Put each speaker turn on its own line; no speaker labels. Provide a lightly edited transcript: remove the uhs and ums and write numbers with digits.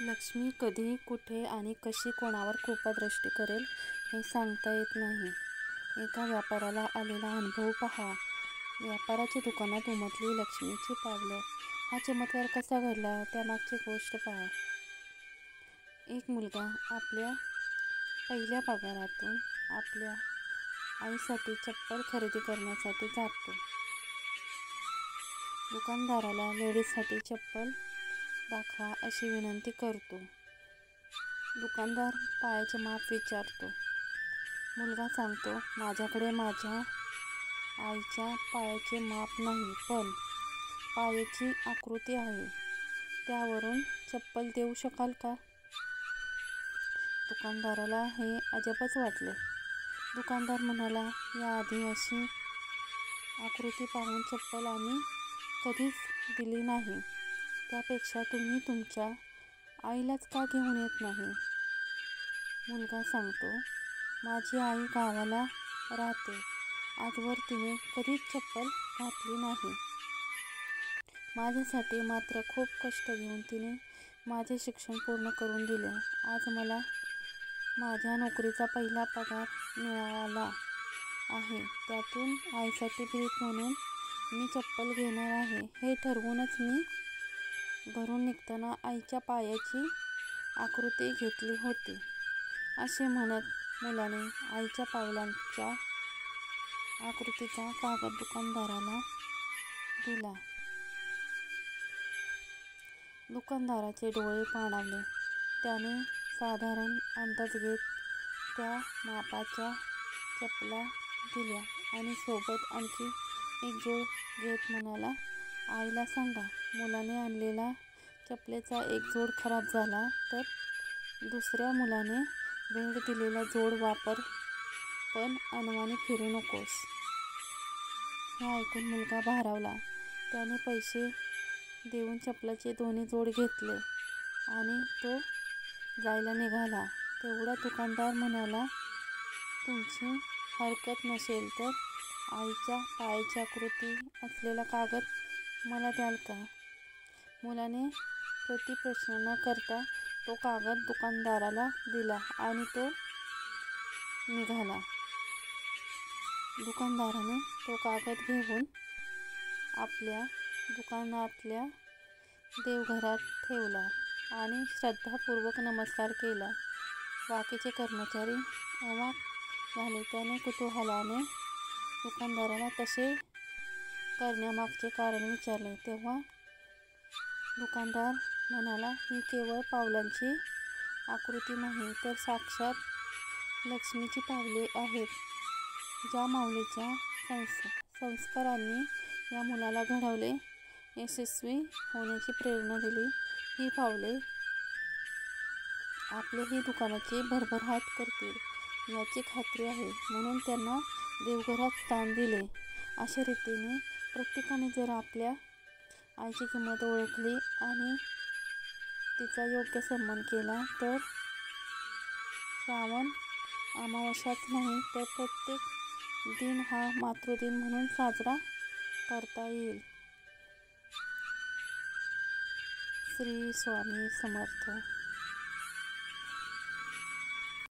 लक्ष्मी कधी, कुठे आणि कशी कोणावर कृपादृष्टी करेल हे सांगता येत नाही. एका व्यापाऱ्याला आलेला अनुभव पहा. व्यापाराच्या दुकानात उमटली लक्ष्मीची पावलं. हा चमत्कार कसा घडला त्यामागची गोष्ट पहा. एक मुलगा आपल्या पहिल्या पगारातून आपल्या आईसाठी चप्पल खरेदी करण्यासाठी जातो. दुकानदाराला लेडीजसाठी चप्पल दाखवा अशी विनंती करतो. दुकानदार पायाचे माप विचारतो. मुलगा सांगतो, माझ्याकडे माझ्या आईच्या पायाचे माप नाही, पण पायाची आकृती आहे. त्यावरून चप्पल देऊ शकाल का? दुकानदाराला हे अजबच वाटले. दुकानदार म्हणाला, याआधी अशी आकृती पाहून चप्पल आम्ही कधीच दिली नाही. त्यापेक्षा तुम्ही तुमच्या आईलाच का घेऊन येत नाही? मुलगा सांगतो, माझी आई गावाला राहते. आजवर तिने कधीच चप्पल घातली नाही. माझ्यासाठी मात्र खूप कष्ट घेऊन तिने माझे शिक्षण पूर्ण करून दिले. आज मला माझ्या नोकरीचा पहिला पगार मिळाला आहे. त्यातून आईसाठी भेट म्हणून मी चप्पल घेणार आहे. हे ठरवूनच मी घरून निघताना आईच्या पायाची आकृती घेतली होती. असे म्हणत मुलाने आईच्या पावलांच्या आकृतीचा कागद दुकानदाराला दिला. दुकानदाराचे डोळे पाणावले. त्याने साधारण अंदाज घेत त्या मापाच्या चपला दिल्या आणि सोबत आणखी एक जोड घेत म्हणाला, आईला सांगा, मुलाने आणलेला चपलेचा एक जोड खराब झाला तर दुसऱ्या मुलाने भेट दिलेला जोड वापर, पण अनवाणी फिरू नकोस. हे ऐकून मुलगा भारावला. त्याने पैसे देऊन चपलाचे दोन्ही जोड घेतले आणि तो जायला निघाला. तेवढ्यात दुकानदार म्हणाला, तुमची हरकत नसेल तर आईच्या पायाची आकृती असलेला कागद मला द्याल का? मुलाने प्रतिप्रश्न न करता तो कागद दुकानदाराला दिला आणि तो निघाला. दुकानदाराने तो कागद घेऊन आपल्या दुकानातल्या देवघरात ठेवला आणि श्रद्धापूर्वक नमस्कार केला. बाकीचे कर्मचारी अवाक झाले. त्याने कुतूहलाने दुकानदाराला तसे करण्यामागचे कारण विचारले. तेव्हा दुकानदार म्हणाला, ही केवळ पावलांची आकृती नाही, तर साक्षात लक्ष्मीची पावले आहेत. ज्या माऊलीच्या संस्कारांनी या मुलाला घडवले, यशस्वी होण्याची प्रेरणा दिली, ही पावले आपल्याही दुकानाची भरभराट करतील याची खात्री आहे, म्हणून त्यांना देवघरात स्थान दिले. अशा रीतीने प्रत्येकाने जर आपल्या आईची किंमत ओळखली आणि तिचा योग्य सन्मान केला तर श्रावण अमावास्याच नाही तर प्रत्येक दिन हा मातृदिन म्हणून साजरा करता येईल. श्री स्वामी समर्थ.